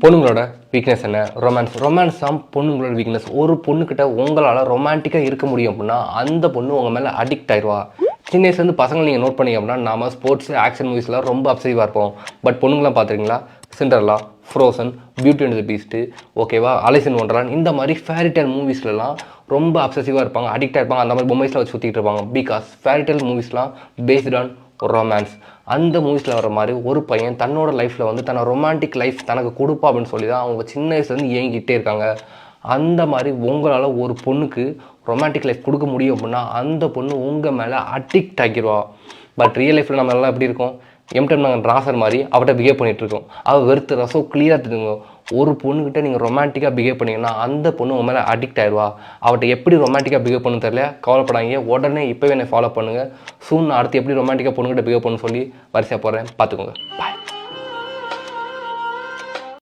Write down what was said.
பொண்ணுங்களோட வீக்னஸ் என்ன? ரொமான்ஸ் தான் பொண்ணுங்களோட வீக்னஸ். ஒரு பொண்ணுக்கிட்ட உங்களால் ரொமான்டிக்காக இருக்க முடியும் அப்படின்னா அந்த பொண்ணு உங்கள் மேலே அடிக்ட் ஆயிடுவா. சின்ன வயசுலேருந்து பசங்களை நீங்கள் நோட் பண்ணிங்க அப்படின்னா நாம ஸ்போர்ட்ஸ் ஆக்ஷன் மூவிஸ்லாம் ரொம்ப அப்சசிவாக இருப்போம். பட் பொண்ணுங்களாம் பார்த்துருக்கீங்களா? Cinderella, frozen, beauty and the beast, ஓகேவா, அலிஸ் இன் ஒண்டர்லாண்ட், இந்த மாதிரி ஃபேரிடேல் மூவிஸ்லாம் ரொம்ப அப்சசிவாக இருப்பாங்க, அடிக்டாக இருப்பாங்க. அந்த மாதிரி பொம்மைஸ்லாம் வச்சு சுற்றிட்டு இருப்பாங்க. பிகாஸ் ஃபேரிடேல் மூவிஸ்லாம் பேஸ்ட் ஆன் ரொமான்ஸ். அந்த மூவிஸில் வர மாதிரி ஒரு பையன் தன்னோட லைஃப்பில் வந்து தன்னோட ரொமான்டிக் லைஃப் தனக்கு கொடுப்பா அப்படின்னு சொல்லி தான் அவங்க சின்ன வயசுலேருந்து ஏங்கிட்டே இருக்காங்க. அந்த மாதிரி உங்களால் ஒரு பொண்ணுக்கு ரொமான்டிக் லைஃப் கொடுக்க முடியும் அப்படின்னா அந்த பொண்ணு உங்கள் மேலே அடிக்ட் ஆகிடுவா. பட் ரியல் லைஃப்பில் நம்ம எல்லாம் எப்படி இருக்கும்? எம்டம் நாங்கள் ராசர் மாதிரி அவட்ட பிஹேவ் பண்ணிகிட்ருக்கோம். அவள் வெறுத்து ரசம் கிளியராக தெரிஞ்சுங்க. ஒரு பொண்ணுக்கிட்ட நீங்கள் ரொமான்டிக்காக பிஹேவ் பண்ணிங்கன்னா அந்த பொண்ணு உங்கள் மேலே அடிக்ட் ஆயிடுவா. அவட்ட எப்படி ரொமான்டிக்காக பிஹேவ் பண்ணு தெரியல, கவலைப்படாங்க. உடனே இப்போவே என்னை ஃபாலோ பண்ணுங்கள். சூன் அடுத்து எப்படி ரொமான்டிக்காக பொண்ணுக்கிட்ட பிஹேவ் பண்ணு சொல்லி வரிசையாக போகிறேன், பார்த்துக்கோங்க. பாய்.